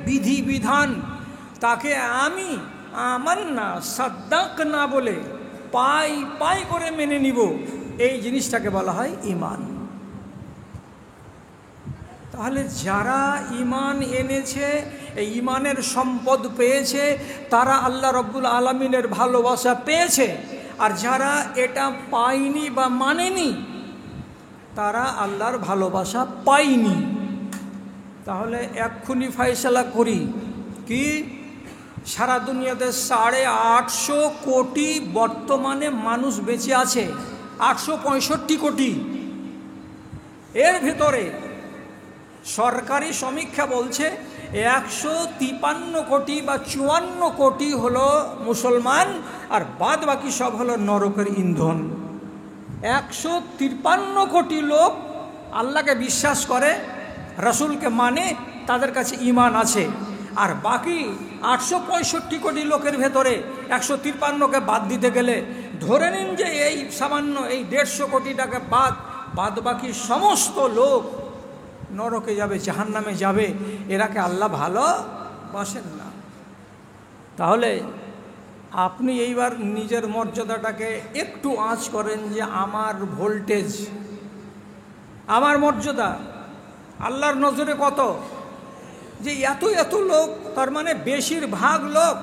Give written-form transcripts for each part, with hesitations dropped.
বিধি বিধান তাকে আমি আমান্না সাদ্দাক না বলে পাই পাই করে মেনে নিব, এই জিনিসটাকে বলা হয় ঈমান। তাহলে যারা ঈমান এনেছে, এই ঈমানের সম্পদ পেয়েছে, তারা আল্লাহ রব্বুল আলামিনের ভালোবাসা পেয়েছে। আর যারা এটা পায়নি বা মানেনি, তারা আল্লাহর ভালোবাসা পায়নি। তাহলে এক্ষুনি ফয়সালা করি কি, সারা দুনিয়াতে 850 কোটি বর্তমানে মানুষ বেঁচে আছে, 865 কোটি। এর ভেতরে সরকারি সমীক্ষা বলছে 153 কোটি বা 54 কোটি হলো মুসলমান, আর বাদ বাকি সব হলো নরকের ইন্ধন। 153 কোটি লোক আল্লাহকে বিশ্বাস করে, রসুলকে মানে, তাদের কাছে ঈমান আছে। আর বাকি 865 কোটি লোকের ভেতরে 153কে বাদ দিতে গেলে ধরে নিন যে এই সামান্য এই 150 কোটিটাকে বাদ বাকি সমস্ত লোক নরকে যাবে, জাহান্নামে যাবে। এরাকে আল্লাহ ভালোবাসেন না। তাহলে আপনি এইবার নিজের মর্যাদাটাকে একটু আঁচ করেন যে আমার ভোল্টেজ, আমার মর্যাদা আল্লাহর নজরে কত, যে এত লোক, তার মানে বেশিরভাগ লোক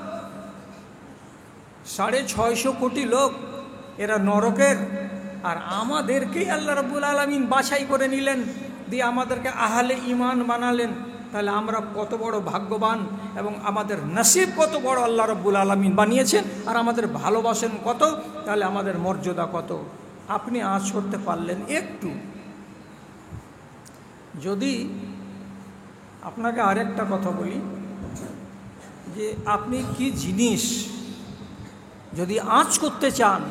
650 কোটি লোক এরা নরকের। আর আমাদেরকেই আল্লাহ রাব্বুল আলামিন বাছাই করে নিলেন, দিয়ে আমাদেরকে আহলে ঈমান বানালেন। তাহলে আমরা কত বড় ভাগ্যবান, এবং আমাদের নসিব কত বড় আল্লাহ রাব্বুল আলামিন বানিয়েছেন, আর আমাদের ভালোবাসেন কত, তাহলে আমাদের মর্যাদা কত আপনি আঁচ করতে পারলেন একটু। যদি আপনাকে আরেকটা কথা বলি, যে আপনি কি জিনিস যদি আঁচ করতে চান,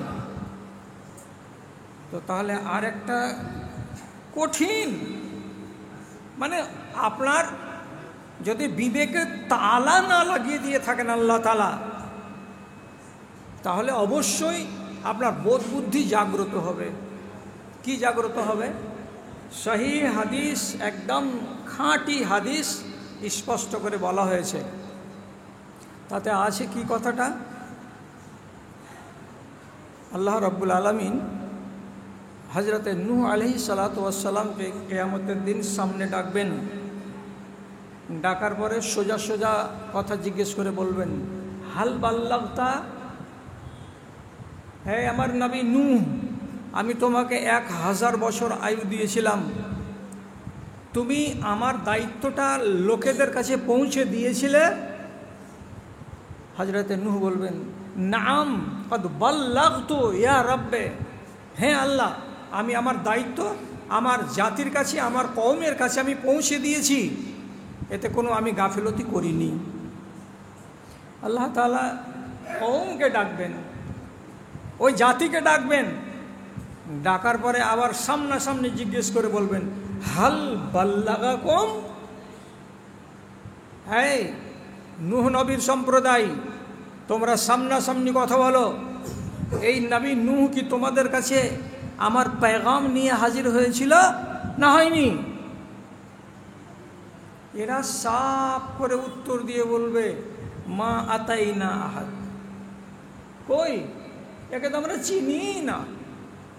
তো তাহলে আরেকটা কঠিন, মানে আপনার যদি বিবেকে তালা না লাগিয়ে দিয়ে থাকেন আল্লাহ তাআলা, তাহলে অবশ্যই আপনার বোধ বুদ্ধি জাগ্রত হবে। কি জাগ্রত হবে? সহি হাদিস, একদম খাঁটি হাদিস স্পষ্ট করে বলা হয়েছে। তাতে আছে কি কথাটা? আল্লাহ রাব্বুল আলামিন হযরতে নূহ আলাইহিস সালাতু ওয়াস সালামকে কিয়ামতের দিন সামনে ডাকবেন। ডাকার পরে সোজা সোজা কথা জিজ্ঞেস করে বলবেন, হাল বাল্লাগতা, হে আমার নবী নূহ, আমি তোমাকে 1000 বছর আয়ু দিয়েছিলাম, তুমি আমার দায়িত্বটা লোকেদের কাছে পৌঁছে দিয়েছিলে? হযরতে নূহ বলবেন, নাম কদ বাল্লাগতু ইয়া রাব্বে, হ্যাঁ আল্লাহ, আমি আমার দায়িত্ব আমার জাতির কাছে, আমার কওমের কাছে আমি পৌঁছে দিয়েছি, এতে কোনো আমি গাফিলতি করিনি। আল্লাহ তাআলা কওমকে ডাকবেন, ওই জাতিকে ডাকবেন। ডাকার পরে আবার সামনাসামনি জিজ্ঞেস করে বলবেন, হাল বাল্লাগাকুম, হ্যাঁ নূহ নবীর সম্প্রদায়, তোমরা সামনাসামনি কথা বলো, এই নবী নূহ কি তোমাদের কাছে আমার পেগাম নিয়ে হাজির হয়েছিল না হয়নি? এরা সাফ করে উত্তর দিয়ে বলবে, মা আতাইনা আহাদ, কই, একে তো আমরা চিনি না,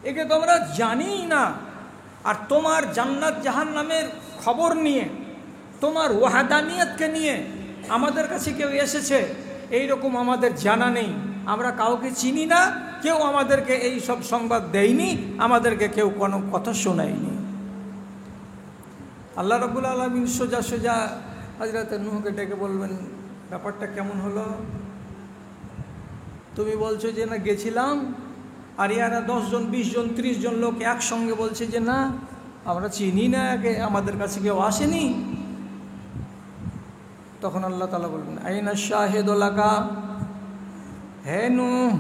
একে তো আমরা জানি না। আর তোমার জান্নাত জাহান্নামের খবর নিয়ে, তোমার ওয়াহাদানিয়তকে নিয়ে আমাদের কাছে কেউ এসেছে এইরকম আমাদের জানা নেই, আমরা কাউকে চিনি না, কেউ আমাদেরকে এই সব সংবাদ দেয়নি, আমাদেরকে কেউ কোনো কথা শোনায়নি। আল্লাহ রাব্বুল আলামিন সোজা সোজা হযরত নূহকে ডেকে বলবেন, ব্যাপারটা কেমন হলো? তুমি বলছো যে না গেছিলাম, আর ইয়ারা 10 জন 20 জন 30 জন লোক একসঙ্গে বলছে যে না আমরা চিনি না, আমাদের কাছে কেউ আসেনি। তখন আল্লাহ তাআলা বলবেন, আইনা শাহিদু লাকা, হে নূহ,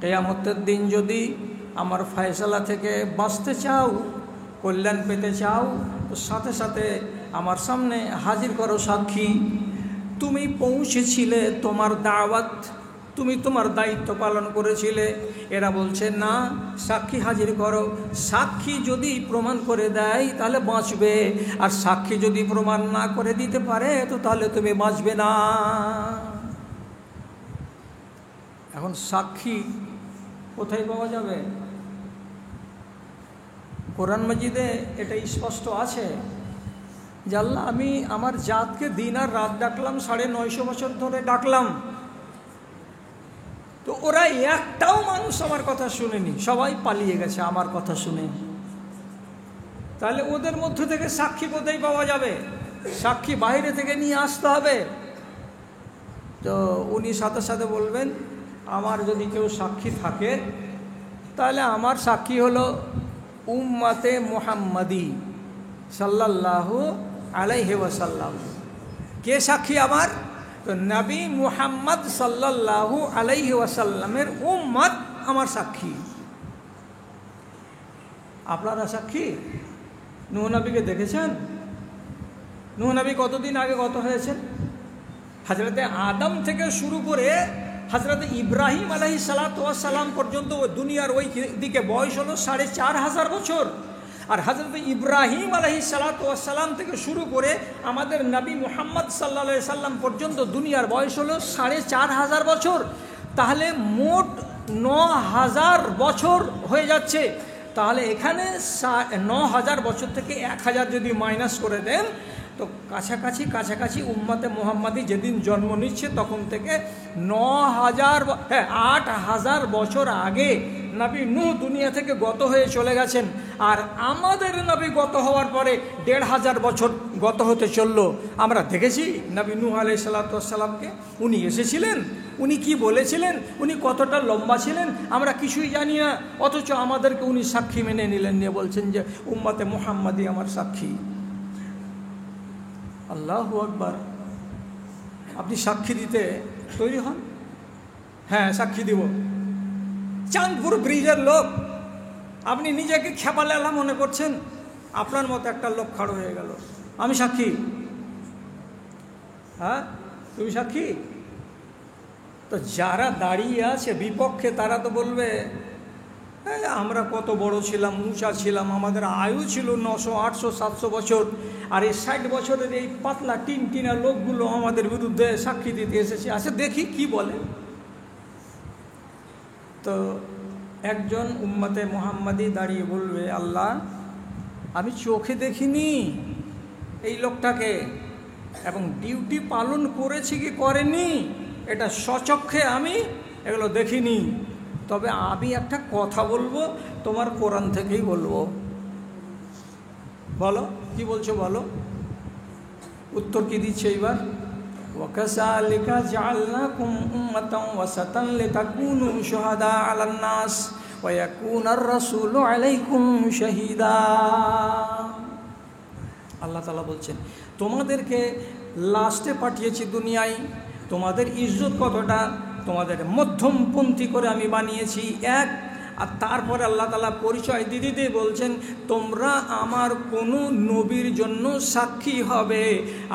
কিয়ামতের দিন যদি আমার ফয়সালা থেকে বাঁচতে চাও, কল্যাণ পেতে চাও, তো সাথে সাথে আমার সামনে হাজির করো সাক্ষী, তুমি পৌঁছেছিলে তোমার দাওয়াত, তুমি তোমার দায়িত্ব পালন করেছিলে। এরা বলছে না, সাক্ষী হাজির করো, সাক্ষী যদি প্রমাণ করে দেয় তাহলে বাঁচবে, আর সাক্ষী যদি প্রমাণ না করে দিতে পারে তো তাহলে তুমি বাঁচবে না। এখন সাক্ষী কোথায় পাওয়া যাবে? কোরআন মাজিদে এটা স্পষ্ট আছে যে আল্লাহ, আমি আমার জাতকে দিন আর রাত ডাকলাম, 950 বছর ধরে ডাকলাম, তো ওরা একটাও মানুষ আমার কথা শুনেনি, সবাই পালিয়ে গেছে আমার কথা শুনে। তাহলে ওদের মধ্য থেকে সাক্ষী কোথায় পাওয়া যাবে? সাক্ষী বাইরে থেকে নিয়ে আসতে হবে। তো উনি সাথে সাথে বলবেন, আমার যদি কেউ সাক্ষী থাকে তাহলে আমার সাক্ষী হলো উম্মতে মুহাম্মাদি সাল্লাল্লাহু আলাইহি ওয়াসাল্লাম। কে সাক্ষী আমার? তো নবী মুহাম্মদ সাল্লাল্লাহু আলাইহি ওয়াসাল্লামের উম্মত আমার সাক্ষী। আপনারা সাক্ষী? নূহ নবীকে দেখেছেন? নূহ নবী কতদিন আগে গত হয়েছেন? হযরতে আদম থেকে শুরু করে হযরতে ইব্রাহিম আলাইহিসসালাতু ওয়াসসালাম পর্যন্ত দুনিয়ার ওই দিকে বয়স হলো 4500 বছর। আর হযরতে ইব্রাহিম আলাইহিসসালাতু ওয়াসসালাম থেকে শুরু করে আমাদের নবী মুহাম্মদ সাল্লাল্লাহু আলাইহি সাল্লাম পর্যন্ত দুনিয়ার বয়স হলো 4500 বছর। তাহলে মোট 9000 বছর হয়ে যাচ্ছে। তাহলে এখানে 9000 বছর থেকে 1000 যদি মাইনাস করে দেন তো কাছাকাছি উম্মতে মুহাম্মাদি যেদিন জন্ম নিচ্ছে তখন থেকে 8000 বছর আগে নবী নূহ দুনিয়া থেকে গত হয়ে চলে গেছেন। আর আমাদের নবী গত হওয়ার পরে 1500 বছর গত হতে চললো। আমরা দেখেছি নবী নূহ আলাইহিসসালাতু ওয়াসসালামকে, উনি এসেছিলেন, উনি কি বলেছিলেন, উনি কতটা লম্বা ছিলেন আমরা কিছুই জানি না, অথচ আমাদেরকে উনি সাক্ষী মেনে নিলেন, নিয়ে বলছেন যে উম্মতে মুহাম্মাদি আমার সাক্ষী। আল্লাহু আকবার। আপনি সাক্ষী দিতে তৈরি হন? হ্যাঁ, সাক্ষী দিব। চাঁদপুর ব্রিজের লোক, আপনি নিজেকে খেপালেলা মনে করছেন, আপনার মতো একটা লোক খাড়ো হয়ে গেল, আমি সাক্ষী। হ্যাঁ, তুমি সাক্ষী? তো যারা দাঁড়িয়ে আছে বিপক্ষে তারা তো বলবে আমরা কত বড় ছিলাম, উঁচা ছিলাম, আমাদের আয়ু ছিল 900, 800, 700 বছর, আর এই 60 বছরের এই পাতলা টিনা লোকগুলো আমাদের বিরুদ্ধে সাক্ষী দিতে এসেছে, আচ্ছা দেখি কি বলে। তো একজন উম্মতে মুহাম্মাদি দাঁড়িয়ে বলবে, আল্লাহ, আমি চোখে দেখিনি এই লোকটাকে, এবং ডিউটি পালন করেছি কি করেনি এটা স্বচক্ষে আমি এগুলো দেখিনি, তবে আমি একটা কথা বলবো, তোমার কোরআন থেকেই বলবো। বলো কি বলছো, বলো। উত্তর কি দিচ্ছে এইবার? ওয়াকাযালিকা জাআলনাকুম উম্মাতান ওয়াসাতান লিতাকুনু শুহাদা আলান নাস ওয়া ইয়াকুনার রাসূলু আলাইকুম শাহীদা। আল্লাহ তাআলা বলছেন, তোমাদেরকে লাস্টে পাঠিয়েছি দুনিয়ায়, তোমাদের ইজ্জত কতটা, তোমাদের মধ্যমপন্থী করে আমি বানিয়েছি এক। আর তারপরে আল্লাহ তাআলা পরিচয় দিতে বলছেন, তোমরা আমার কোনো নবীর জন্য সাক্ষী হবে,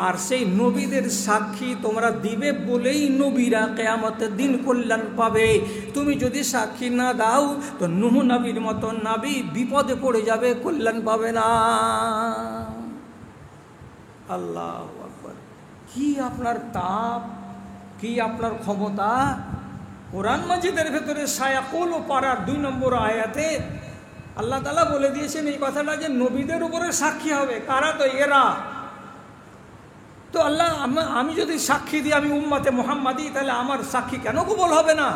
আর সেই নবীদের সাক্ষী তোমরা দিবে বলেই নবীরা কিয়ামতের দিন কল্যাণ পাবে। তুমি যদি সাক্ষী না দাও তো নূহ নবীর মতো নবী বিপদে পড়ে যাবে, কল্যাণ পাবে না। আল্লাহু আকবার। কি আপনার তাপ, কি আপনার ক্ষমতা! কোরআন মাজিদের ভেতরে সায়াকুল ও পারার 2 নম্বর আয়াতে আল্লাহ তাআলা বলে দিয়েছেন এই কথাটা যে নবীদের উপরে সাক্ষী হবে। কারা? তো এরা। তো আল্লাহ, আমি যদি সাক্ষী দিই আমি উম্মতে মুহাম্মাদি, তাহলে আমার সাক্ষী কেন কবুল হবে না?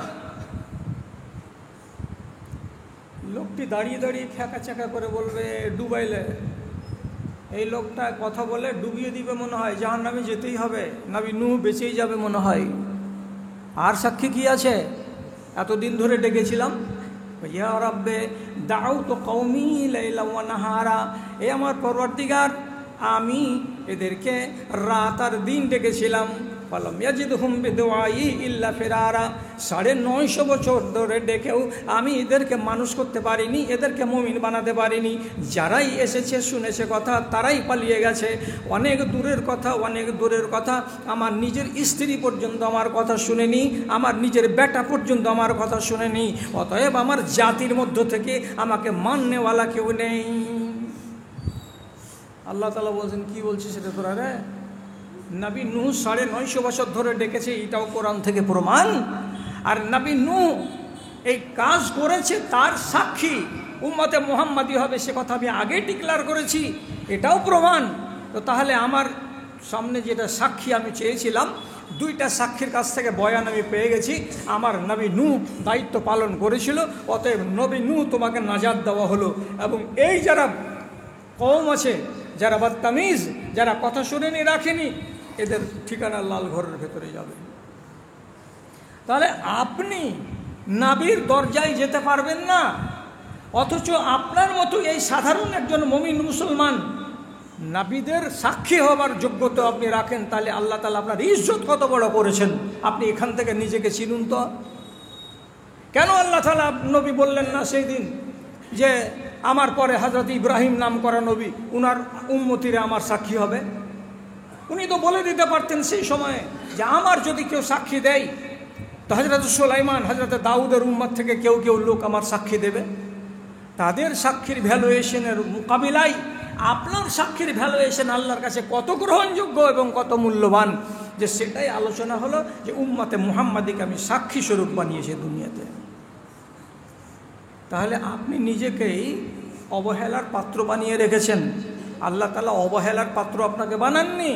লোকটি দাঁড়িয়ে দাঁড়িয়ে ফ্যাঁকা চাকা করে বলবে, ডুবাইলে এই লোকটা কথা বলে ডুবিয়ে দিবে মনে হয়, জাহান্নামে যেতেই হবে, নবী নূহ বেঁচেই যাবে মনে হয়। আর সাক্ষী কি আছে? এতদিন ধরে ডেকেছিলাম, ইয়া রাব্বে দাউতু কওমি লাইলা ওয়া নাহারা, এ আমার পরওয়ারদিগার, আমি এদেরকে রাত আর দিন ডেকেছিলাম। ফালাম ইয়াজিদহুম বিদুআই ইল্লা ফিরারা। 950 বছর ধরে ডেকেও আমি এদেরকে মানুষ করতে পারিনি, এদেরকে মুমিন বানাতে পারিনি। যারাই এসেছে শুনেছে কথা, তারাই পালিয়ে গেছে। অনেক দূরের কথা, অনেক দূরের কথা। আমার নিজের স্ত্রী পর্যন্ত আমার কথা শুনেনি, আমার নিজের বেটা পর্যন্ত আমার কথা শুনেনি। অতএব আমার জাতির মধ্য থেকে আমাকে মাননেওয়ালা কেউ নেই। আল্লাহ তাআলা বলছেন, কি বলছিস সেটা তোরা রে? নবী নূহ 950 বছর ধরে ডেকেছে, এটাও কোরআন থেকে প্রমাণ। আর নবী নূহ এই কাজ করেছে, তার সাক্ষী উম্মতে মুহাম্মাদি হবে, সে কথা আমি আগেই ডিক্লেয়ার করেছি, এটাও প্রমাণ। তো তাহলে আমার সামনে যেটা সাক্ষী আমি চেয়েছিলাম, 2টা সাক্ষীর কাছ থেকে বয়ান আমি পেয়ে গেছি। আমার নবী নূহ দায়িত্ব পালন করেছিল, অতএব নবী নূহ তোমাকে নাজাত দেওয়া হলো। এবং এই যারা কওম আছে, যারা বদতামিজ, যারা কথা শুনেনি রাখেনি, এদের ঠিকানা লাল ঘরের ভেতরে যাবে। তাহলে আপনি নবীর দরজায় যেতে পারবেন না, অথচ আপনার মতো এই সাধারণ একজন মুমিন মুসলমান নবীদের সাক্ষী হবার যোগ্যতা আপনি রাখেন। তাহলে আল্লাহ তাআলা আপনার ইজ্জত কত বড় করেছেন, আপনি এখান থেকে নিজেকে চিনুন তো। কেন আল্লাহ তাআলা নবী বললেন না সেই দিন যে আমার পরে হযরত ইব্রাহিম নাম করা নবী, উনার উম্মতিরা আমার সাক্ষী হবে? উনি তো বলে দিতে পারতেন সেই সময়ে যে আমার যদি কেউ সাক্ষী দেয়, তো হযরত সুলাইমান, হযরত দাউদের উম্মত থেকে কেউ কেউ লোক আমার সাক্ষী দেবে। তাদের সাক্ষীর ভ্যালুয়েশনের মোকাবিলায় আপনার সাক্ষীর ভ্যালুয়েশন আল্লাহর কাছে কত গ্রহণযোগ্য এবং কত মূল্যবান, যে সেটাই আলোচনা হলো যে উম্মতে মুহাম্মাদিকে আমি সাক্ষী স্বরূপ বানিয়েছি দুনিয়াতে। তাহলে আপনি নিজেকেই অবহেলার পাত্র বানিয়ে রেখেছেন, আল্লাহ তাআলা অবহেলার পাত্র আপনাকে বানাননি।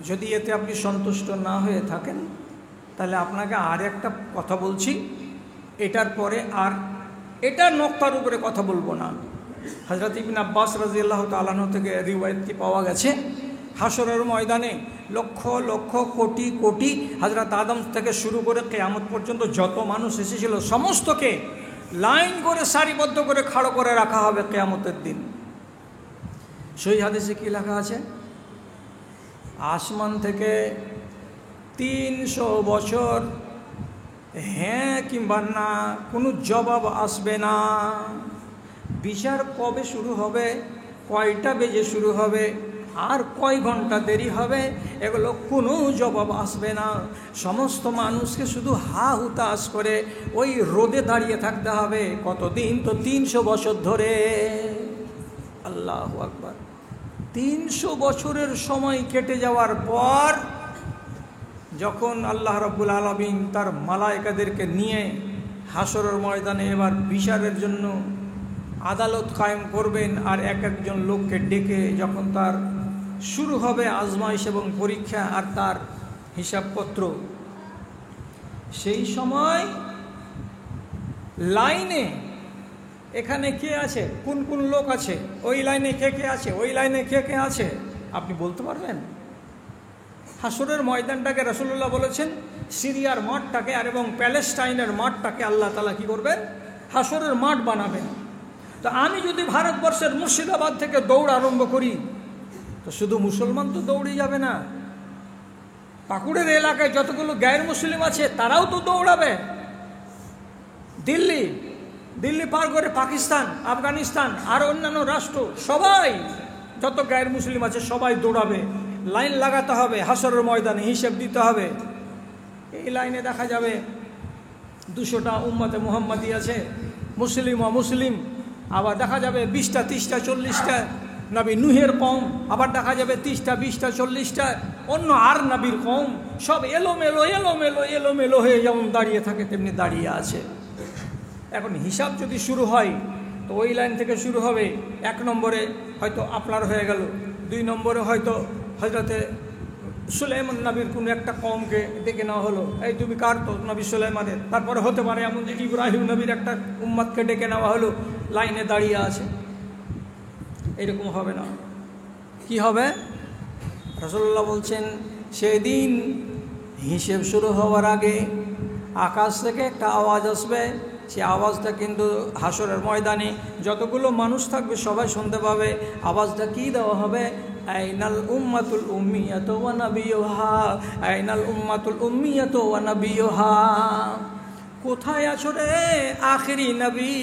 যদি এতে আপনি সন্তুষ্ট না হয়ে থাকেন, তাহলে আপনাকে আর একটা কথা বলছি, এটার পরে আর এটা নক্তার উপরে কথা বলবো না। হযরত ইবনে আব্বাস রাদিয়াল্লাহু তাআলা আনহু থেকে রিওয়ায়াতটি পাওয়া গেছে, হাসরের ময়দানে লক্ষ লক্ষ কোটি কোটি হযরত আদম থেকে শুরু করে কিয়ামত পর্যন্ত যত মানুষ এসেছিল সমস্তকে লাইন করে সারিবদ্ধ করে খাড়ো করে রাখা হবে কিয়ামতের দিন। সেই হাদিসে কি লেখা আছে? আসমান থেকে 300 বছর হ্যাঁ কিংবা না কোনো জবাব আসবে না। বিচার কবে শুরু হবে, কয়টা বেজে শুরু হবে, আর কয় ঘন্টা দেরি হবে, এগুলো কোনো জবাব আসবে না। সমস্ত মানুষকে শুধু হা হুতাশ করে ওই রোদে দাঁড়িয়ে থাকতে হবে। কতদিন? তো 300 বছর ধরে। আল্লাহু আকবার। 300 বছরের সময় কেটে যাওয়ার পর যখন আল্লাহ রাব্বুল আলামিন তার মালায়েকাদেরকে নিয়ে হাসরের ময়দানে এবার বিচারের জন্য আদালত কায়েম করবেন, আর এক একজন লোককে ডেকে যখন তার শুরু হবে আজমাইশ এবং পরীক্ষা আর তার হিসাবপত্র, সেই সময় লাইনে এখানে কে আছে, কোন কোন লোক আছে, ওই লাইনে কে কে আছে, ওই লাইনে কে কে আছে, আপনি বলতে পারবেন? হাসরের ময়দানটাকে রাসূলুল্লাহ বলেছেন সিরিয়ার মাঠটাকে আর এবং প্যালেস্টাইনের মাঠটাকে আল্লাহ তাআলা কি করবেন? হাসরের মাঠ বানাবেন। তো আমি যদি ভারতবর্ষের মুর্শিদাবাদ থেকে দৌড় আরম্ভ করি, তো শুধু মুসলমান তো দৌড়ে যাবে না, পাকুড়ের এলাকায় যতগুলো গায়ের মুসলিম আছে তারাও তো দৌড়াবে। দিল্লি পার করে পাকিস্তান, আফগানিস্তান আর অন্যান্য রাষ্ট্র, সবাই যত গায়ের মুসলিম আছে সবাই দৌড়াবে। লাইন লাগাতে হবে, হাসরের ময়দানে হিসেব দিতে হবে। এই লাইনে দেখা যাবে 200টা উম্মতে মুহাম্মাদি আছে, মুসলিম অমুসলিম। আবার দেখা যাবে 20টা 30টা 40টা নবী নূহের কওম, আবার দেখা যাবে 30টা 20টা 40টা অন্য আর নবীর কওম। সব এলোমেলো এলোমেলো এলোমেলো হয়ে যেমন দাঁড়িয়ে থাকে তেমনি দাঁড়িয়ে আছে। এখন হিসাব যদি শুরু হয়, তো ওই লাইন থেকে শুরু হবে। 1 নম্বরে হয়তো আপনার হয়ে গেল, 2 নম্বরে হয়তো হযরতে সুলাইমান নবীর কোনো একটা কওমকে ডেকে নেওয়া হলো, এই তুমি কার? তো নবী সুলাইমানের। তারপরে হতে পারে এমন যে ইব্রাহিম নবীর একটা উম্মতকে ডেকে নেওয়া হলো, লাইনে দাঁড়িয়ে আছে। এরকম হবে না। কি হবে? রাসূলুল্লাহ বলছেন সেদিন হিসেব শুরু হওয়ার আগে আকাশ থেকে একটা আওয়াজ আসবে। সে আওয়াজটা কিন্তু হাসরের ময়দানে যতগুলো মানুষ থাকবে সবাই শুনতে পাবে। আওয়াজটা কি দেওয়া হবে? আইনাল উম্মাতুল উম্মিয়াতু ওয়া নাবিয়ুহা, আইনাল উম্মাতুল উম্মিয়াতু ওয়া নাবিয়ুহা। কোথায় আছো রে আখিরি নবী,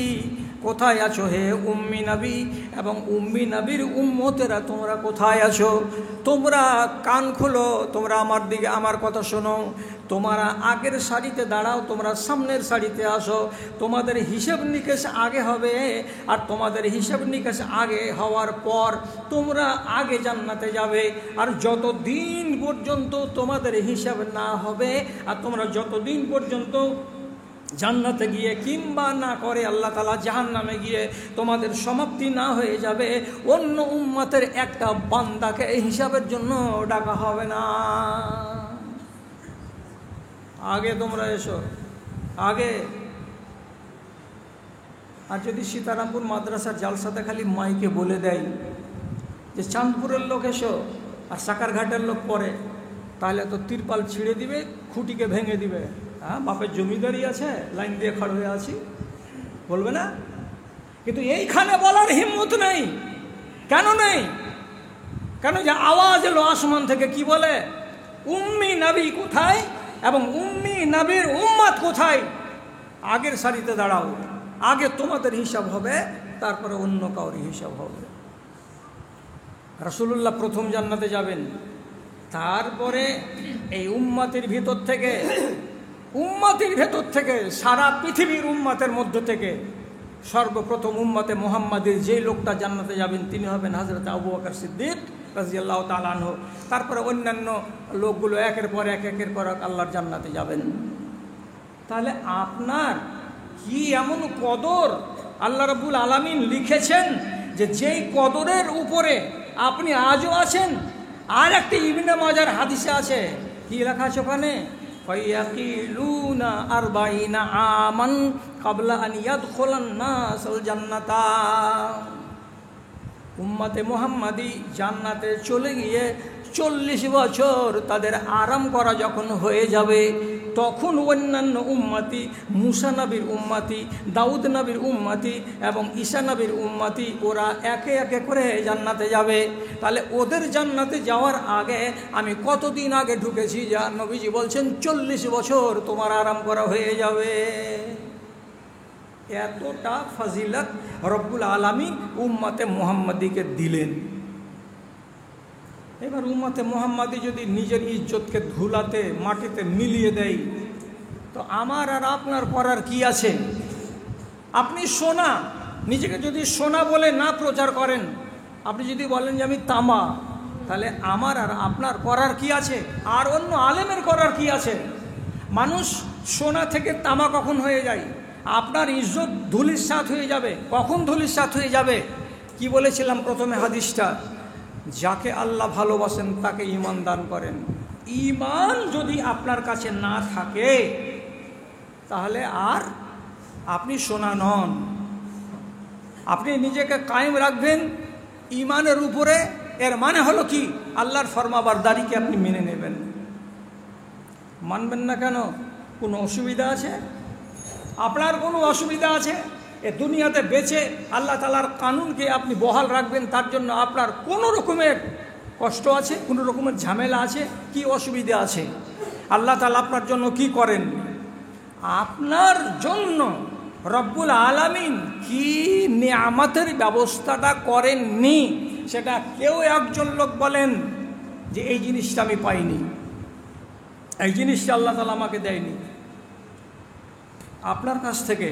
কোথায় আছো হে উম্মি নবী এবং উম্মি নবীর উম্মতেরা, তোমরা কোথায় আছো? তোমরা কান খোলো, তোমরা আমার দিকে আমার কথা শোনো। তোমরা আগের সারিতে দাঁড়াও, তোমরা সামনের সারিতে আসো। তোমাদের হিসেব নিকেশ আগে হবে, আর তোমাদের হিসেব নিকেশ আগে হওয়ার পর তোমরা আগে জান্নাতে যাবে। আর যতদিন পর্যন্ত তোমাদের হিসাব না হবে, আর তোমরা যতদিন পর্যন্ত জান্নাতে গিয়ে কিংবা না করে আল্লাহ তাআলা জাহান্নামে গিয়ে তোমাদের সমাপ্তি না হয়ে যাবে, অন্য উম্মতের একটা বান্দাকে এই হিসাবের জন্য ডাকা হবে না। আগে তোমরা এসো, আগে। আর যদি সীতারামপুর মাদ্রাসার জালসাতে খালি মাইকে বলে দেয় যে চাঁদপুরের লোক এসো, আর সাকারঘাটের লোক পরে, তাহলে তো তিরপাল ছিঁড়ে দিবে, খুঁটিকে ভেঙে দিবে। হ্যাঁ, বাপের জমিদারি আছে, লাইন দিয়ে খাড় হয়ে আছি, বলবে না? কিন্তু এইখানে বলার হিম্মত নেই। কেন নেই? কেন? যে আওয়াজ এলো আসমান থেকে, কি বলে? উম্মি নবী কোথায় এবং উম্মি নবীর উম্মত কোথায়? আগের সারিতে দাঁড়াও, আগে তোমাদের হিসাব হবে, তারপরে অন্য কাউর হিসাব হবে। রাসূলুল্লাহ প্রথম জান্নাতে যাবেন, তারপরে এই উম্মতের ভিতর থেকে সারা পৃথিবীর উম্মতের মধ্য থেকে সর্বপ্রথম উম্মতে মুহাম্মাদের যে লোকটা জান্নাতে যাবেন তিনি হবেন হযরত আবু বকর সিদ্দিক রাদিয়াল্লাহু তাআলা আনহু। তারপরে অন্যান্য লোকগুলো একের পর এক আল্লাহর জান্নাতে যাবেন। তাহলে আপনার কি এমন কদর আল্লাহ রাব্বুল আলামিন লিখেছেন যে যেই কদরের উপরে আপনি আজও আছেন। আর একটা ইবনে মাজার হাদিসে আছে, কি লেখা আছে ওখানে? ফায়াকিলুনা 40 আমান ক্বাবলা আন ইয়াদখুলান নাসুল জান্নাতা। উম্মতে মুহাম্মাদি জান্নাতে চলে গিয়ে 40 বছর তাদের আরাম করা যখন হয়ে যাবে, তখন অন্যান্য উম্মতি, মুসা নবীর উম্মতি, দাউদ নবীর উম্মতি এবং ঈসা নবীর উম্মতি, ওরা একে একে করে জান্নাতে যাবে। তাহলে ওদের জান্নাতে যাওয়ার আগে আমি কতদিন আগে ঢুকেছি? যা নবীজি বলছেন 40 বছর তোমার আরাম করা হয়ে যাবে। এতটা ফজিলত রব্বুল আলামিন উম্মতে মুহাম্মাদিকে দিলেন। এবার উম্মতে মুহাম্মাদি যদি নিজের ইজ্জতকে ধুলাতে মাটিতে মিলিয়ে দেয়, তো আমার আর আপনার করার কি আছে? আপনি সোনা, নিজেকে যদি সোনা বলে না প্রচার করেন, আপনি যদি বলেন যে আমি তামা, তাহলে আমার আর আপনার করার কি আছে? আর অন্য আলেমের করার কি আছে? মানুষ সোনা থেকে তামা কখন হয়ে যায়? আপনার ইজ্জত ধুলিস্যাৎ হয়ে যাবে। কখন ধুলিস্যাৎ হয়ে যাবে? কি বলেছিলাম প্রথমে হাদিসটা? যাকে আল্লাহ ভালোবাসেন তাকে ঈমান দান করেন। ঈমান যদি আপনার কাছে না থাকে, তাহলে আর আপনি সোনা নন। আপনি নিজেকে কায়েম রাখবেন ঈমানের উপরে। এর মানে হলো কি? আল্লাহর ফরমাবরদারিকে আপনি মেনে নেবেন। মানবেন না কেন? কোনো অসুবিধা আছে? আপনার কোনো অসুবিধা আছে? এ দুনিয়াতে বেঁচে আল্লাহ তাআলার কানুনকে আপনি বহাল রাখবেন, তার জন্য আপনার কোনো রকমের কষ্ট আছে? কোনো রকমের ঝামেলা আছে? কি অসুবিধা আছে? আল্লাহ তাআলা আপনার জন্য কি করেন? আপনার জন্য রব্বুল আলামিন কি নিয়ামতের ব্যবস্থাটা করেননি, সেটা কেউ একজন লোক বলেন যে এই জিনিসটা আমি পাইনি, এই জিনিসটা আল্লাহ তাআলা আমাকে দেয়নি। আপনার কাছ থেকে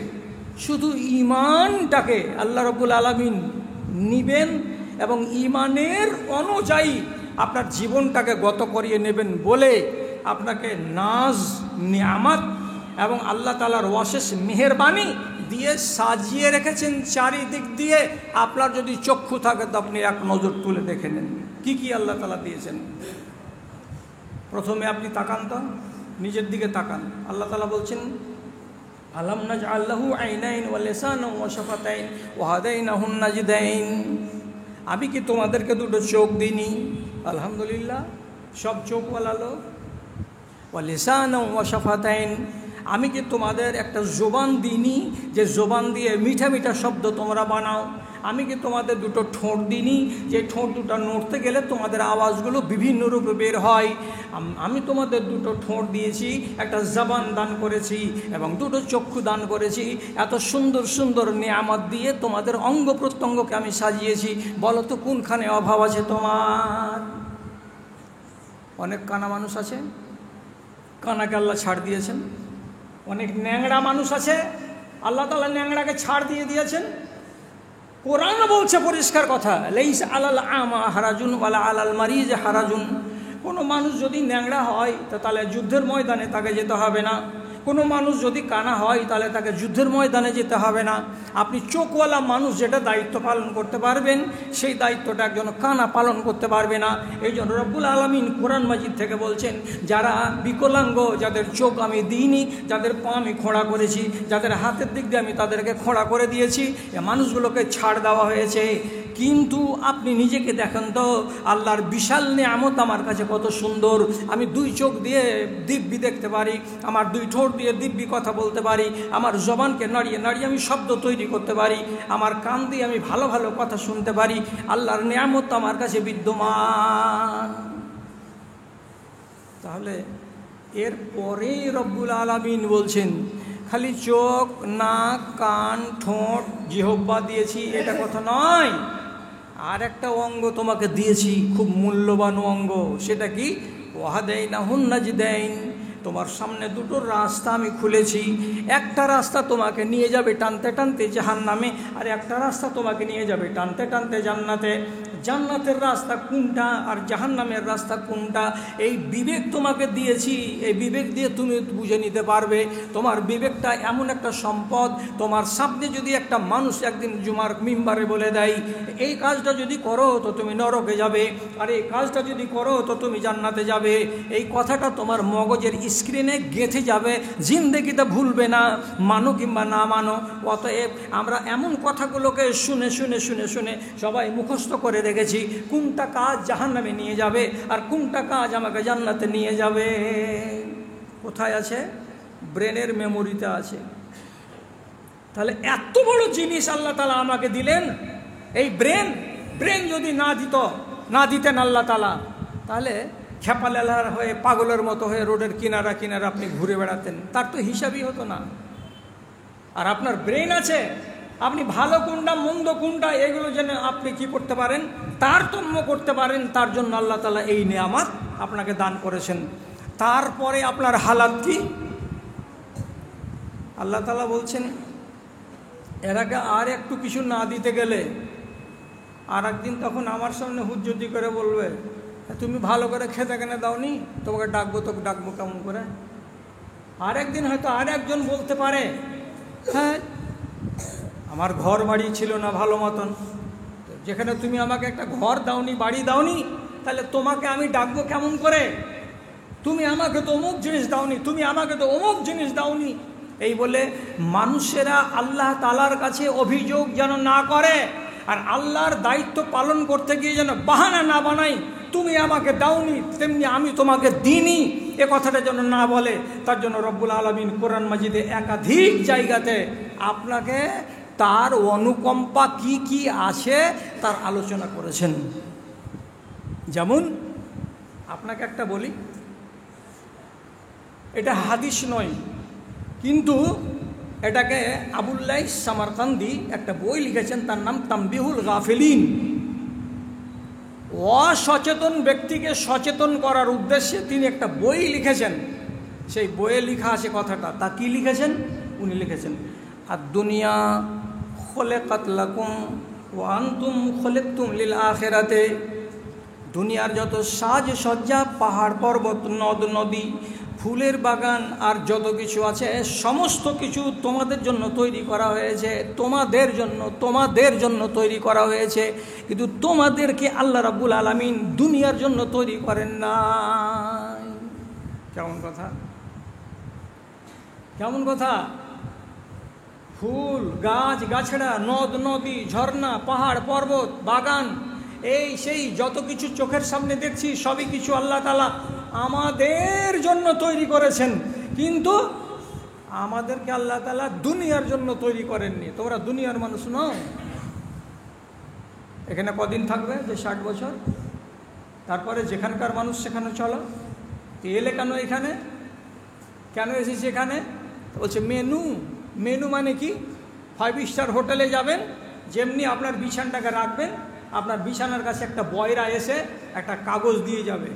শুধু ঈমানটাকে আল্লাহ রাব্বুল আলামিন নিবেন এবং ঈমানের অনুযায়ী আপনার জীবনটাকে গত করিয়ে নেবেন বলে আপনাকে নাজ, নিয়ামত এবং আল্লাহ তাআলার অশেষ মেহেরবানি দিয়ে সাজিয়ে রেখেছেন চারিদিক দিয়ে। আপনার যদি চক্ষু থাকে তো আপনি এক নজর তুলে দেখে নেন কি কি আল্লাহ তাআলা দিয়েছেন। প্রথমে আপনি তাকান তো, নিজের দিকে তাকান। আল্লাহ তাআলা বলছেন আলাম নাজআল লাহু আইনাইন ওয়া লিসানান ওয়া শাফাতাইন ওয়া হাদাইনাহুন নাজদাইন। আমি কি তোমাদেরকে দুটো চোখ দিইনি? আলহামদুলিল্লাহ, সব চোখওয়ালা লোক। ওয়া লিসানান ওয়া শাফাতাইন, আমি কি তোমাদের একটা জবান দিইনি যে জবান দিয়ে মিঠা মিঠা শব্দ তোমরা বানাও? আমি কি তোমাদের দুটো ঠোঁট দিইনি, যে ঠোঁট দুটো নড়তে গেলে তোমাদের আওয়াজগুলো বিভিন্ন রূপে বের হয়? আমি তোমাদের দুটো ঠোঁট দিয়েছি, একটা জবান দান করেছি এবং দুটো চক্ষু দান করেছি। এত সুন্দর সুন্দর নিয়ামত দিয়ে তোমাদের অঙ্গ প্রত্যঙ্গকে আমি সাজিয়েছি। বলো তো কোনখানে অভাব আছে তোমার? অনেক কানা মানুষ আছে, কানাকে আল্লাহ ছাড় দিয়েছেন। অনেক ন্যাংরা মানুষ আছে, আল্লাহ তাআলা ন্যাংরাকে ছাড় দিয়ে দিয়েছেন। কোরআন বলছে পরিষ্কার কথা, লাইসা আলাল আমা হারাজুন ওয়ালা আলাল মারিজ হারাজুন। কোনো মানুষ যদি ন্যাংরা হয় তাহলে যুদ্ধের ময়দানে তাকে যেতে হবে না। কোনো মানুষ যদি কানা হয় তাহলে তাকে যুদ্ধের ময়দানে যেতে হবে না। আপনি চোখওয়ালা মানুষ যেটা দায়িত্ব পালন করতে পারবেন, সেই দায়িত্বটা একজন কানা পালন করতে পারবে না। এই জন্য রব্বুল আলামিন কোরআন মাজিদ থেকে বলছেন, যারা বিকলাঙ্গ, যাদের চোখ আমি দিইনি, যাদের পা আমি খোঁড়া করেছি, যাদের হাতের দিক দিয়ে আমি তাদেরকে খোঁড়া করে দিয়েছি, এ মানুষগুলোকে ছাড় দেওয়া হয়েছে। কিন্তু আপনি নিজেকে দেখেন তো, আল্লাহর বিশাল নিয়ামত আমার কাছে কত সুন্দর। আমি দুই চোখ দিয়ে দিব্যি দেখতে পারি, আমার দুই ঠোঁট দিয়ে দিব্যি কথা বলতে পারি, আমার জবানকে নাড়িয়ে নাড়িয়ে আমি শব্দ তৈরি করতে পারি, আমার কান দিয়ে আমি ভালো ভালো কথা শুনতে পারি। আল্লাহর নিয়ামত আমার কাছে বিদ্যমান। তাহলে এরপরেই রব্বুল আলামিন বলছেন, খালি চোখ, নাক, কান, ঠোঁট, জিহ্বা দিয়েছি এটা কথা নয়, আর একটা অঙ্গ তোমাকে দিয়েছি, খুব মূল্যবান অঙ্গ। সেটা কি? ওয়াহাদাইনাহুন নাজদাইন। তোমার সামনে দুটো রাস্তা আমি খুলেছি। একটা রাস্তা তোমাকে নিয়ে যাবে টানতে টানতে জাহান্নামে, আর একটা রাস্তা তোমাকে নিয়ে যাবে টানতে টানতে জান্নাতে। জান্নাতের রাস্তা কোনটা আর জাহান্নামের রাস্তা কোনটা, এই বিবেক তোমাকে দিয়েছি। এই বিবেক দিয়ে তুমি বুঝে নিতে পারবে। তোমার বিবেকটা এমন একটা সম্পদ, তোমার সামনে যদি একটা মানুষ একদিন জুমার মিম্বারে বলে দেয়, এই কাজটা যদি করো তো তুমি নরকে যাবে, আর এই কাজটা যদি করো তো তুমি জান্নাতে যাবে, এই কথাটা তোমার মগজের স্ক্রিনে গেঁথে যাবে, জিন্দেগিতে ভুলবে না, মানো কিংবা না মানো। অতএব আমরা এমন কথাগুলোকে শুনে শুনে শুনে শুনে সবাই মুখস্থ করে রেখেছি, কোনটা কাজ জাহান্নামে নিয়ে যাবে আর কোনটা কাজ আমাকে জান্নাতে নিয়ে যাবে। কোথায় আছে? ব্রেনের মেমোরিতে আছে। তাহলে এত বড় জিনিস আল্লাহ তাআলা আমাকে দিলেন, এই ব্রেন যদি না দিতেন আল্লাহ তাআলা, তাহলে খেপালেলার হয়ে পাগলের মতো হয়ে রোডের কিনারা কিনারা আপনি ঘুরে বেড়াতেন, তার তো হিসাবই হতো না। আর আপনার ব্রেন আছে, আপনি ভালো কোনটা মন্দ কোনটা এগুলো যেন আপনি কি করতে পারেন, তারতম্য করতে পারেন। তার জন্য আল্লাহ তাআলা এই নিয়ামত আপনাকে দান করেছেন। তারপরে আপনার হালাত কি? আল্লাহ তাআলা বলছেন, এর আগে আর একটু কিছু না দিতে গেলে আর একদিন তখন আমার সামনে হুজ্জতি করে বলবে, তুমি ভালো করে খেতে কেনে দাওনি, তোমাকে ডাকবো কেমন করে? আর একদিন হয়তো আর একজন বলতে পারে, হ্যাঁ আমার ঘর বাড়ি ছিল না ভালো মতন, যেখানে তুমি আমাকে একটা ঘর দাওনি, বাড়ি দাওনি, তাহলে তোমাকে আমি ডাকবো কেমন করে? তুমি আমাকে তো অমুক জিনিস দাওনি, তুমি আমাকে তো অমুক জিনিস দাওনি। এই বলে মানুষেরা আল্লাহ তাআলার কাছে অভিযোগ যেন না করে, আর আল্লাহর দায়িত্ব পালন করতে গিয়ে যেন বাহানা না বানাই, তুমি আমাকে দাওনি তেমনি আমি তোমাকে দিইনি, এ কথাটা যেন না বলে। তার জন্য রব্বুল আলামিন কোরআন মাজিদে একাধিক জায়গাতে আপনাকে তার অনুকম্পা কি কি আছে তার আলোচনা করেছেন। যেমন আপনাকে একটা বলি, এটা হাদিস নয়, কিন্তু এটাকে আবুল্লাইস সামারকান্দি একটা বই লিখেছেন, তার নাম তামবিহুল গাফিলিন। অসচেতন ব্যক্তিকে সচেতন করার উদ্দেশ্যে তিনি একটা বই লিখেছেন। সেই বইয়ে লেখা আছে কথাটা, তা কি লিখেছেন? উনি লিখেছেন, আর দুনিয়া খলেকাত লাকুম ওয়া আনতুম খলেকতুম লিল আখিরাতে। দুনিয়ার যত সাজসজ্জা, পাহাড় পর্বত, নদ নদী, ফুলের বাগান আর যত কিছু আছে, সমস্ত কিছু তোমাদের জন্য তৈরি করা হয়েছে, তোমাদের জন্য তৈরি করা হয়েছে। কিন্তু তোমাদেরকে আল্লাহ রাব্বুল আলামিন দুনিয়ার জন্য তৈরি করেন না। কেমন কথা? কেমন কথা? ফুল, গাছ গাছড়া, নদ নদী, ঝর্ণা, পাহাড় পর্বত, বাগান, এই সেই যত কিছু চোখের সামনে দেখছি সবই কিছু আল্লাহ তাআলা আমাদের জন্য তৈরি করেছেন, কিন্তু আমাদেরকে আল্লাহ তাআলা দুনিয়ার জন্য তৈরি করেননি। তোমরা দুনিয়ার মানুষ নও, এখানে কদিন থাকবে যে 60 বছর? তারপরে যেখানকার মানুষ সেখানে চলো। তো এলে কেন এখানে, কেন এসেছি এখানে? বলছে মেনু। মেনু মানে কি? 5 স্টার হোটেলে যাবেন, যেমনি আপনার বিছানাটাকে রাখবেন, আপনার বিছানার কাছে একটা বয়রা এসে একটা কাগজ দিয়ে যাবে।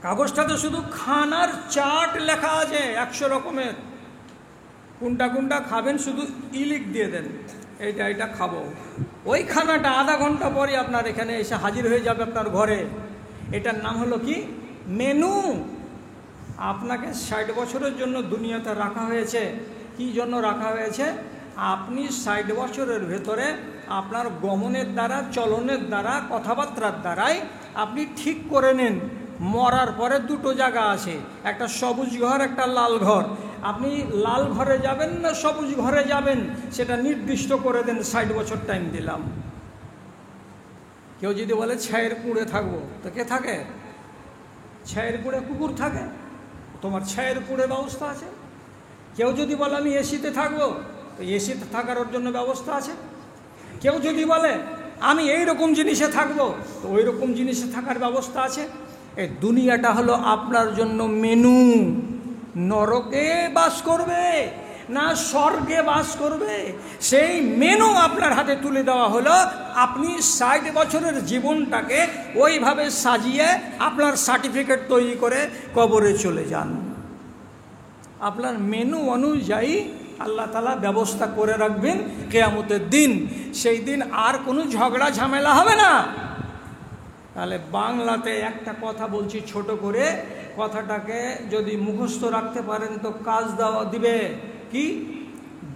কাগজটাতে শুধু খানার চার্ট লেখা আছে 100 রকমের, কোনটা কোনটা খাবেন শুধু ইলিক দিয়ে দেন, এইটা এইটা খাবো। ওই খানাটা আধা ঘন্টা পরে আপনার এখানে এসে হাজির হয়ে যাবে আপনার ঘরে। এটার নাম হলো কি? মেনু। আপনাকে 60 বছরের জন্য দুনিয়াতে রাখা হয়েছে। কি জন্য রাখা হয়েছে? আপনি 60 বছরের ভেতরে আপনার গমনের দ্বারা, চলনের দ্বারা, কথাবার্তার দ্বারাই আপনি ঠিক করে নেন মরার পরে দুটো জায়গা আছে, একটা সবুজ ঘর, একটা লাল ঘর। আপনি লাল ঘরে যাবেন না সবুজ ঘরে যাবেন সেটা নির্দিষ্ট করে দেন। 60 বছর টাইম দিলাম। কেউ যদি বলে ছায়ের কুঁড়ে থাকবো, তো কে থাকে? ছায়ের কুঁড়ে কুকুর থাকে, তোমার ছায়ের কুঁড়ে ব্যবস্থা আছে। কেউ যদি বলে আমি এসিতে থাকবো, তো এসিতে থাকার জন্য ব্যবস্থা আছে। কেউ যদি বলে আমি এই রকম জিনিসে থাকবো, তো ওই রকম জিনিসে থাকার ব্যবস্থা আছে। এই দুনিয়াটা হলো আপনার জন্য মেনু। নরকে বাস করবে না স্বর্গে বাস করবে, সেই মেনু আপনার হাতে তুলে দেওয়া হলো। আপনি 60 বছরের জীবনটাকে ওইভাবে সাজিয়ে আপনার সার্টিফিকেট তৈরি করে কবরে চলে যান। আপনার মেনু অনুযায়ী আল্লাহ তাআলা ব্যবস্থা করে রাখবেন কিয়ামতের দিন। সেই দিন আর কোনো ঝগড়া ঝামেলা হবে না। তাহলে বাংলাতে একটা কথা বলছি ছোট করে, কথাটাকে যদি মুখস্থ রাখতে পারেন তো কাজ দিবে। কি?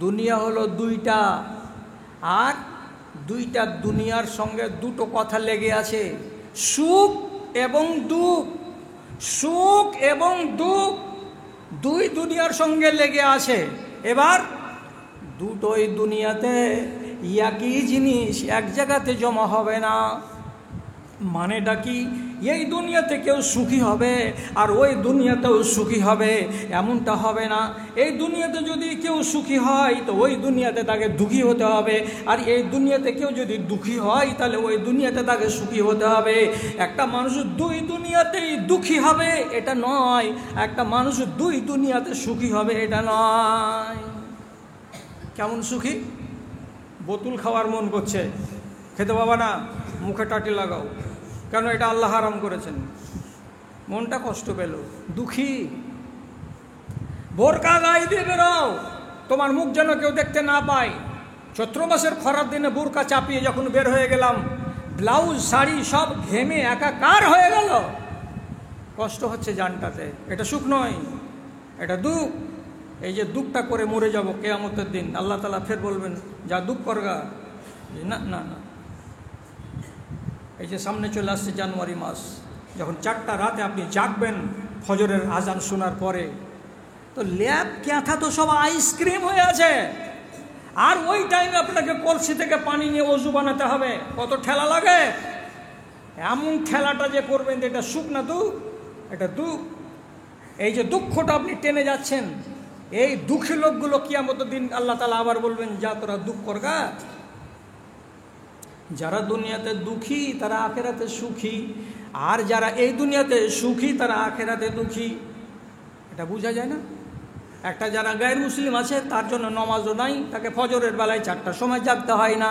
দুনিয়া হলো দুইটা, আর দুইটা দুনিয়ার সঙ্গে দুটো কথা লেগে আছে, সুখ এবং দুঃখ। সুখ এবং দুঃখ দুই দুনিয়ার সঙ্গে লেগে আছে। এবার দুটোই দুনিয়াতে একই জিনিস এক জায়গাতে জমা হবে না। মানেটা কি? এই দুনিয়াতে কেউ সুখী হবে আর ওই দুনিয়াতেও সুখী হবে, এমনটা হবে না। এই দুনিয়াতে যদি কেউ সুখী হয় তো ওই দুনিয়াতে তাকে দুঃখী হতে হবে, আর এই দুনিয়াতে কেউ যদি দুঃখী হয় তাহলে ওই দুনিয়াতে তাকে সুখী হতে হবে। একটা মানুষ দুই দুনিয়াতেই দুঃখী হবে এটা নয়, একটা মানুষ দুই দুনিয়াতে সুখী হবে এটা নয়। কেমন সুখী? বোতল খাওয়ার মন করছে, খেতে পাবা না, মুখে টাটি লাগাও, কেন? এটা আল্লাহ হারাম করেছেন। মনটা কষ্ট পেল, দুঃখী। বোরকা গায়ে দিয়ে বেরোও, তোমার মুখ যেন কেউ দেখতে না পায়। চৈত্র মাসের খরার দিনে বোরকা চাপিয়ে যখন বের হয়ে গেলাম, ব্লাউজ শাড়ি সব ঘেমে একাকার হয়ে গেল, কষ্ট হচ্ছে জানটাতে। এটা সুখ নয়, এটা দুঃখ। এই যে দুঃখটা করে মরে যাব কিয়ামতের দিন, আল্লাহ তাআলা ফের বলবেন যা দুঃখ করগা। না না না, এই যে সামনে চলে আসছে জানুয়ারি মাস, যখন 4টা রাতে আপনি জাগবেন ফজরের আজান শোনার পরে, তো ল্যাব ক্যাথা তো সব আইসক্রিম হয়ে আছে, আর ওই টাইমে আপনাকে কলসি থেকে পানি নিয়ে ওযু বানাতে হবে। কত ঠেলা লাগে! এমন ঠেলাটা যে করবেন, এটা সুখ না দুঃখ? এটা দুঃখ। এই যে দুঃখটা আপনি টেনে যাচ্ছেন, এই দুঃখী লোকগুলো কিয়ামতের দিন আল্লাহ তাআলা আবার বলবেন যা তোরা দুঃখ করগা। যারা দুনিয়াতে দুঃখী তারা আখেরাতে সুখী, আর যারা এই দুনিয়াতে সুখী তারা আখেরাতে দুঃখী। এটা বোঝা যায় না? একটা যারা গায়ের মুসলিম আছে তার জন্য নমাজও নাই, তাকে ফজরের বেলায় 4টার সময় জাগতে হয় না।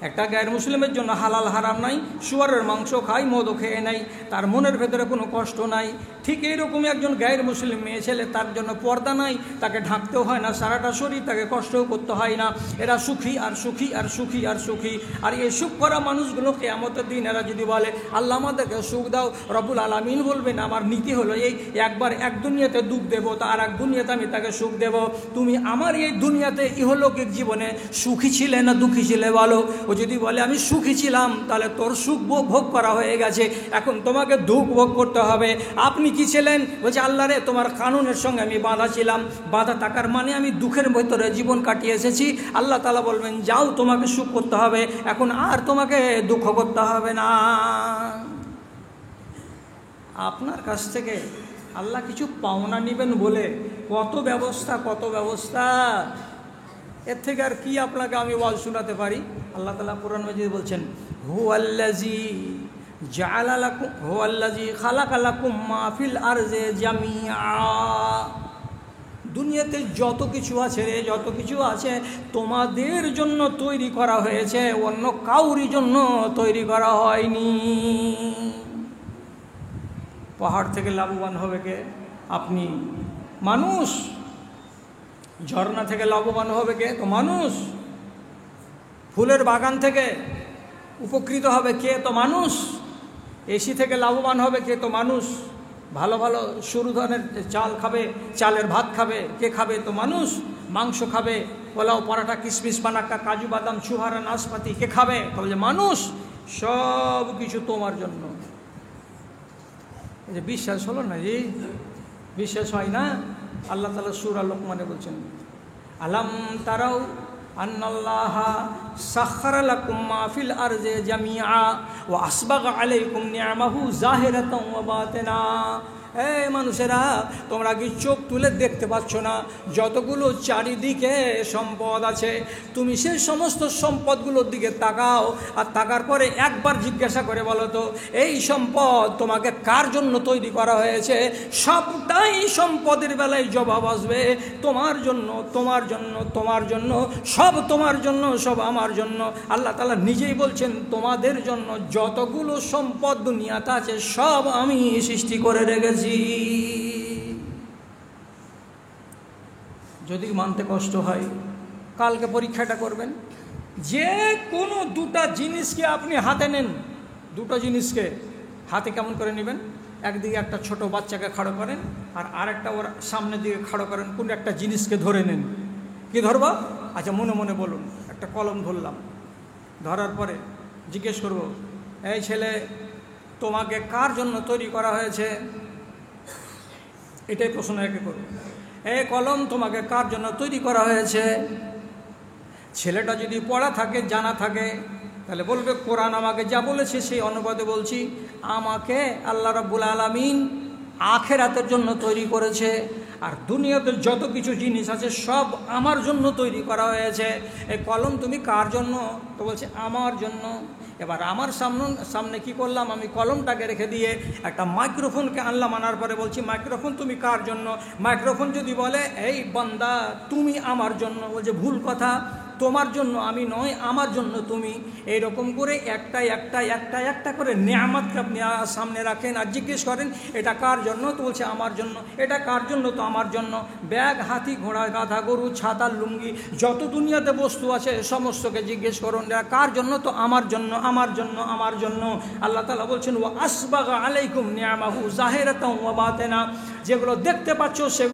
একটা গায়ের মুসলিমের জন্য হালাল হারাম নাই, শুয়ারের মাংস খায়, মদও খেয়ে নেয়, তার মনের ভেতরে কোনো কষ্ট নাই। ঠিক এইরকমই একজন গায়ের মুসলিম মেয়ে ছেলে, তার জন্য পর্দা নাই, তাকে ঢাকতেও হয় না সারাটা শরীর, তাকে কষ্টও করতে হয় না। এরা সুখী আর সুখী আর সুখী আর সুখী। আর এই সুখ করা মানুষগুলো কিয়ামতের দিন এরা যদি বলে আল্লাহ আমাদেরকে সুখ দাও, রব্বুল আলামিন বলবেন আমার নীতি হলো এই, একবার এক দুনিয়াতে দুঃখ দেবো, তো আর এক দুনিয়াতে আমি তাকে সুখ দেব। তুমি আমার এই দুনিয়াতে ইহলৌকিক জীবনে সুখী ছিলে না দুঃখী ছিলে বলো? ও যদি বলে আমি সুখী ছিলাম, তাহলে তোর সুখ ভোগ করা হয়ে গেছে, এখন তোমাকে দুঃখ ভোগ করতে হবে। আপনি কি ছিলেন? বলছে আল্লাহ রে, তোমার কানুনের সঙ্গে আমি বাঁধা ছিলাম, বাঁধা থাকার মানে আমি দুঃখের ভেতরে জীবন কাটিয়ে এসেছি। আল্লাহ তাআলা বলবেন যাও, তোমাকে সুখ করতে হবে, এখন আর তোমাকে দুঃখ করতে হবে না। আপনার কাছ থেকে আল্লাহ কিছু পাওনা নেবেন বলে কত ব্যবস্থা, কত ব্যবস্থা। এর থেকে আর কি আপনাকে আমি ওয়াজ শোনাতে পারি? আল্লাহ তাআলা কোরআন মাজিদে বলছেন হুয়াল্লাযী জাআলা লাকুম হুয়াল্লাযী খালাকা লাকুম মা ফিল আরজি জামিআ। দুনিয়াতে যত কিছু আছে রে, যত কিছু আছে তোমাদের জন্য তৈরি করা হয়েছে, অন্য কাউরি জন্য তৈরি করা হয়নি। পাহাড় থেকে লাভবান হবে কে? আপনি। মানুষ। ঝর্ণা থেকে লাভবান হবে কে? তো মানুষ। ফুলের বাগান থেকে উপকৃত হবে কে? তো মানুষ। এসি থেকে লাভবান হবে কে? তো মানুষ। ভালো ভালো সরু ধরনের চাল খাবে, চালের ভাত খাবে কে? খাবে তো মানুষ। মাংস খাবে, পোলাও পরাঠা কিশমিশ পানাক্কা কাজু বাদাম ছুহারা নাশপাতি কে খাবে? বলে মানুষ। সব কিছু তোমার জন্য। এই যে বিশ্বাস হলো না জি? বিশ্বাস হয় না? আল্লাহ তাআলা সূরা লোকমানে বলছেন, আলাম তারাও আন্নাল্লাহা সাখখারা লাকুম মা ফিল আরজি জামিআ ওয়া আসবাগা আলাইকুম নি'মাহু যাহিরাতাও ওয়া বাতিনা। এই মানুষেরা, তোমরা কি চোখ তুলে দেখতে পাচ্ছ না যতগুলো চারিদিকে সম্পদ আছে? তুমি সেই সমস্ত সম্পদগুলোর দিকে তাকাও, আর তাকার পরে একবার জিজ্ঞাসা করে বলো তো, এই সম্পদ তোমাকে কার জন্য তৈরি করা হয়েছে? সবটাই সম্পদের বেলায় জবাব আসবে তোমার জন্য, তোমার জন্য, তোমার জন্য, সব তোমার জন্য, সব আমার জন্য। আল্লাহ তাআলা নিজেই বলছেন, তোমাদের জন্য যতগুলো সম্পদ দুনিয়াতে আছে সব আমি সৃষ্টি করে রেখেছি। যদি মানতে কষ্ট হয়, কালকে পরীক্ষাটা করবেন। যে কোনো দুটা জিনিসকে আপনি হাতে নেন, দুটো জিনিসকে হাতে কেমন করে নেবেন? একদিকে একটা ছোট বাচ্চাকে খাড়ো করেন, আর আরেকটা ওর সামনের দিকে খাড়ো করেন। কোন একটা জিনিসকে ধরে নেন। কি ধরবা? আচ্ছা মনে মনে বলুন। একটা কলম ধরলাম, ধরার পরে জিজ্ঞেস করব, এই ছেলে, তোমাকে কার জন্য তৈরি করা হয়েছে? এটাই প্রশ্ন একে করব। এই কলম, তোমাকে কার জন্য তৈরি করা হয়েছে? ছেলেটা যদি পড়া থাকে, জানা থাকে, তাহলে বলবে কোরআন আমাকে যা বলেছে সেই অনুবাদে বলছি, আমাকে আল্লাহ রাব্বুল আলামিন আখিরাতের জন্য তৈরি করেছে। আর দুনিয়াতে যত কিছু জিনিস আছে সব আমার জন্য তৈরি করা হয়েছে। এই কলম তুমি কার জন্য? তো বলছে আমার জন্য। এবার আমার সামনে কি করলাম? আমি কলমটাকে রেখে দিয়ে একটা মাইক্রোফোনকে আনলাম, আনার পরে বলছি, মাইক্রোফোন তুমি কার জন্য? মাইক্রোফোন যদি বলে, এই বান্দা তুমি আমার জন্য, বলছে ভুল কথা, তোমার জন্য আমি নয়, আমার জন্য তুমি। এইরকম করে একটা একটা একটা একটা করে নেয়ামতকে আপনি সামনে রাখেন আর জিজ্ঞেস করেন, এটা কার জন্য? তো বলছে আমার জন্য। এটা কার জন্য? তো আমার জন্য। ব্যাগ, হাতি, ঘোড়া, গাধা, গরু, ছাতা, লুঙ্গি, যত দুনিয়াতে বস্তু আছে সমস্তকে জিজ্ঞেস করুন, এটা কার জন্য? তো আমার জন্য, আমার জন্য, আমার জন্য। আল্লাহ তাআলা বলছেন, ওয়া আসবাগা আলাইকুম নি'মাহু যাহিরাতাও ওয়া বাতিনা। যেগুলো দেখতে পাচ্ছ সে